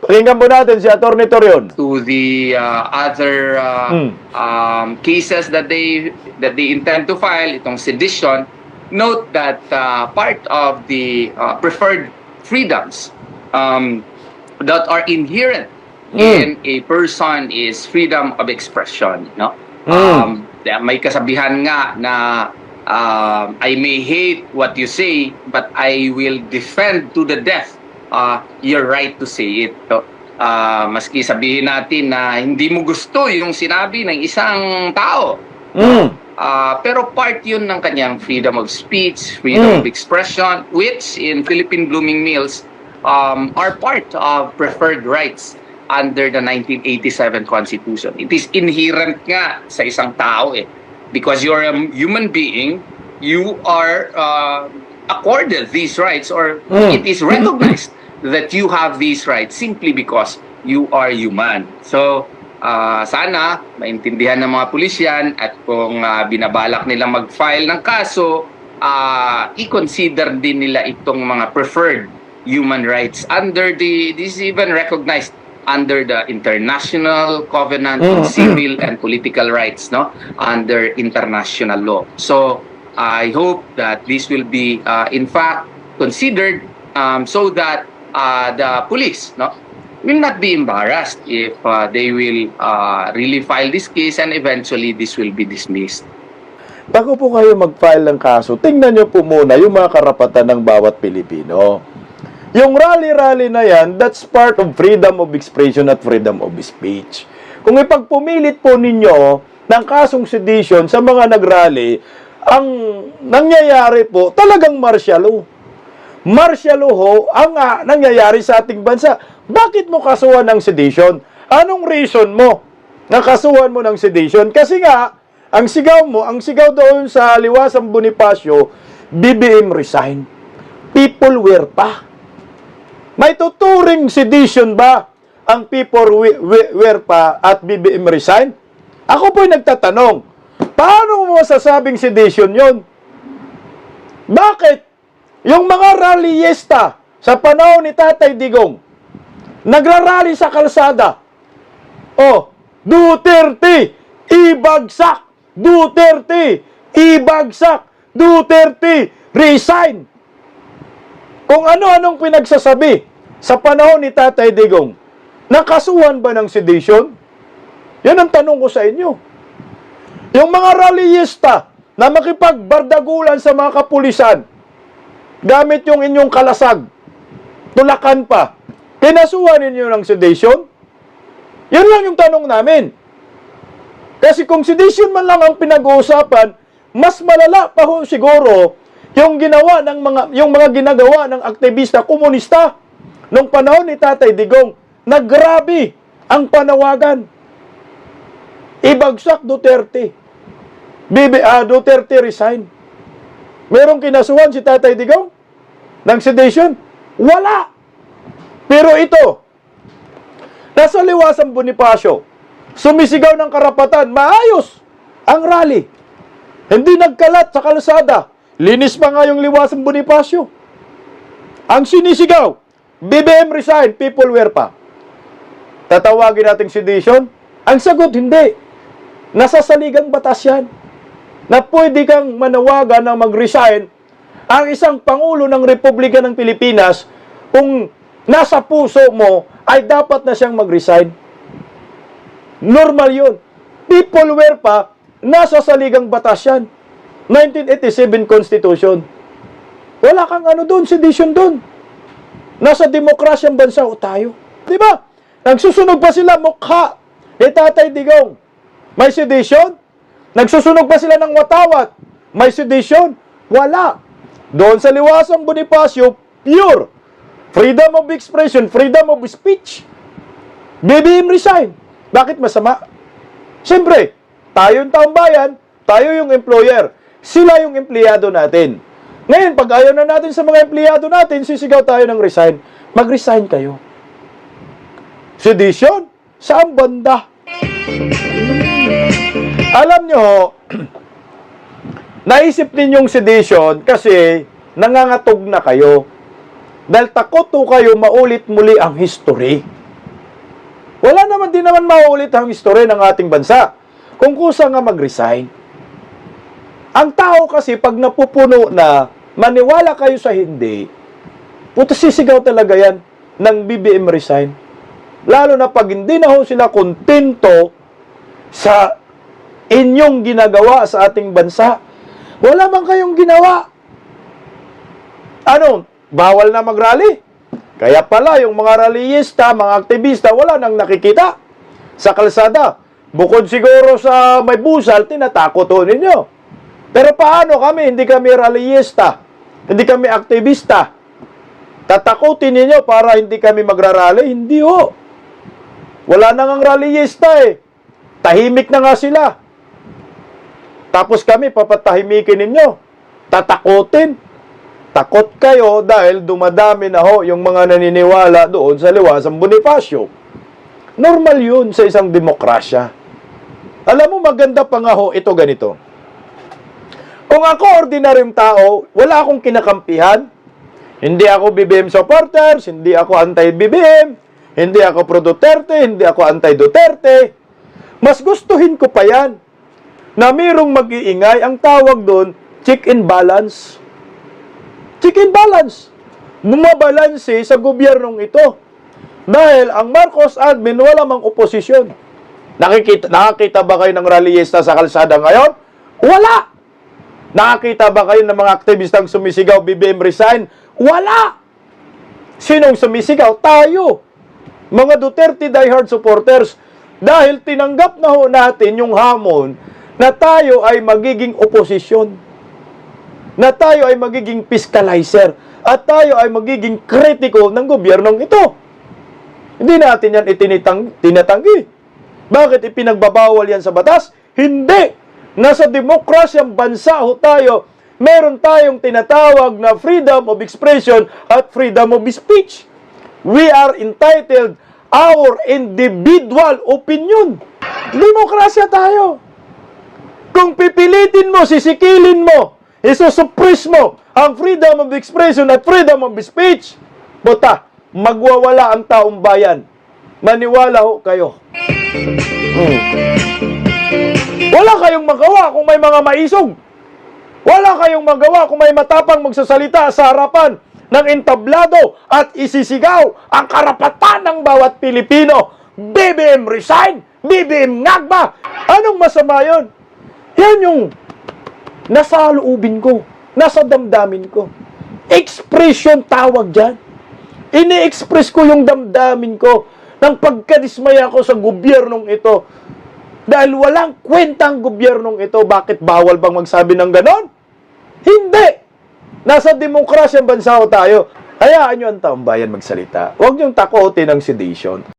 Pakinggan po natin si Atty. Torion. To the other cases that they intend to file, itong sedition, note that part of the preferred freedoms that are inherent in a person is freedom of expression. No? May kasabihan nga na I may hate what you say, but I will defend to the death your right to say it. So, maski sabihin natin na hindi mo gusto yung sinabi ng isang tao. Pero part yun ng kanyang freedom of speech, freedom of expression, which in Philippine Blooming Mills are part of preferred rights under the 1987 Constitution. It is inherent nga sa isang tao because you're a human being, you are accorded these rights, or it is recognized that you have these rights simply because you are human. So, sana maintindihan ng mga pulisyan, at kung binabalak nila mag-file ng kaso, i-consider din nila itong mga preferred human rights under this is even recognized under the International Covenant on Civil and Political Rights, no, under international law. So I hope that this will be in fact considered so that the police, no, will not be embarrassed if they will really file this case, and eventually this will be dismissed. Bago po kayo mag-file ng kaso, tingnan nyo po muna yung mga karapatan ng bawat Pilipino. Yung rally-rally na yan, that's part of freedom of expression at freedom of speech. Kung ipagpumilit po ninyo ng kasong sedition sa mga nag-rally, ang nangyayari po talagang martial law. Martial law ho ang nangyayari sa ating bansa. Bakit mo kasuhan ng sedition? Anong reason mo na kasuhan mo ng sedition? Kasi nga, ang sigaw doon sa Liwasang Bonifacio, BBM resign. People were pa. May tuturing sedition ba ang people were pa at BBM resign? Ako po'y nagtatanong, paano mo masasabing sedition yon? Bakit? Yung mga rallyista sa panahon ni Tatay Digong, nagrarally sa kalsada, Duterte, ibagsak! Duterte, ibagsak! Duterte, resign! Kung ano-anong pinagsasabi sa panahon ni Tatay Digong, nakasuhan ba ng sedition? Yan ang tanong ko sa inyo. Yung mga rallyista na makipagbardagulan sa mga kapulisan, gamit yung inyong kalasag, tulakan pa, kinasuhan ninyo ng sedition? Yan lang yung tanong namin. Kasi kung sedition man lang ang pinag-uusapan, mas malala pa ho siguro yung mga ginagawa ng aktivista komunista nung panahon ni Tatay Digong, na grabe ang panawagan. Ibagsak Duterte. Duterte resign. Merong kinasuhan si Tatay Digong ng sedition? Wala. Pero ito, nasa Liwasang Bonifacio, sumisigaw ng karapatan, maayos ang rally. Hindi nagkalat sa kalsada. Linis pa nga yung Liwasang Bonifacio. Ang sinisigaw, BBM resign, people were pa. Tatawagin nating sedition? Ang sagot, hindi. Nasa saligang batas yan, na pwede kang manawagan na mag-resign ang isang Pangulo ng Republika ng Pilipinas kung nasa puso mo ay dapat na siyang mag-resign. Normal yun. People were pa, nasa saligang batas yan. 1987 Constitution. Wala kang doon, sedition doon. Nasa demokrasyang bansa o tayo. Diba? Nagsusunog pa sila mukha ni Tatay Digong. May sedition? Nagsusunog pa sila ng watawat. May sedition? Wala. Doon sa Liwasang Bonifacio, pure. Freedom of expression, freedom of speech. BBM resign. Bakit masama? Siyempre, tayo yung taong bayan, tayo yung employer. Sila yung empleyado natin. Ngayon, pag ayaw na natin sa mga empleyado natin, sisigaw tayo ng resign. Mag-resign kayo. Sedition? Saan banda? Alam nyo, naisip ninyong sedition kasi nangangatog na kayo. Dahil takot kayo maulit muli ang history. Wala naman din naman mauulit ang istorya ng ating bansa kung kusa nga mag-resign. Ang tao kasi pag napupuno na, maniwala kayo sa hindi, puto sisigaw talaga yan ng BBM resign. Lalo na pag hindi na ho sila kontento sa inyong ginagawa sa ating bansa. Wala man kayong ginawa. Ano? Bawal na mag-rally? Kaya pala yung mga rallyista, mga aktivista, wala nang nakikita sa kalsada. Bukod siguro sa may busal, tinatakot ho ninyo. Pero paano kami? Hindi kami rallyista. Hindi kami aktivista. Tatakutin ninyo para hindi kami magrarally? Hindi ho. Wala na ngang rallyista eh. Tahimik na nga sila. Tapos kami, papatahimikin ninyo. Tatakutin. Takot kayo dahil dumadami na ho yung mga naniniwala doon sa liwasang Bonifacio. Normal yun sa isang demokrasya. Alam mo, maganda pa nga ho, ito ganito. Kung ako ordinaryong tao, wala akong kinakampihan. Hindi ako BBM supporters, hindi ako anti-BBM, hindi ako pro-Duterte, hindi ako anti-Duterte. Mas gustuhin ko pa yan na mayroong mag-iingay, ang tawag doon, check and balance. Check and balance. Bumabalanse sa gobyernong ito. Dahil ang Marcos admin wala mang oposisyon. Nakakita ba kayo ng rallyista sa kalsada ngayon? Wala! Nakakita ba kayo ng mga aktivistang sumisigaw, BBM resign? Wala! Sinong sumisigaw? Tayo! Mga Duterte diehard supporters. Dahil tinanggap na ho natin yung hamon na tayo ay magiging oposisyon. Na tayo ay magiging fiscalizer at tayo ay magiging kritiko ng gobyernong ito. Hindi natin yan tinatanggi. Bakit ipinagbabawal yan sa batas? Hindi. Nasa demokrasyang bansa ho tayo. Meron tayong tinatawag na freedom of expression at freedom of speech. We are entitled our individual opinion. Demokrasya tayo. Kung pipilitin mo, sisikilin mo, isusuppress mo ang freedom of expression at freedom of speech, buta, magwawala ang taong bayan. Maniwala ho kayo. Wala kayong magawa kung may mga maisog. Wala kayong magawa kung may matapang magsasalita sa harapan ng entablado at isisigaw ang karapatan ng bawat Pilipino. BBM resign! BBM ngagba! Anong masama yun? Yan yung nasa loobin ko, nasa damdamin ko. Expression tawag dyan. Ini-express ko yung damdamin ko ng pagkadismaya ko sa gobyernong ito. Dahil walang kwentang gobyernong ito, bakit bawal bang magsabi ng ganon? Hindi! Nasa demokrasyang bansa tayo. Hayaan nyo ang taong bayan magsalita. Huwag niyong takutin ang sedation.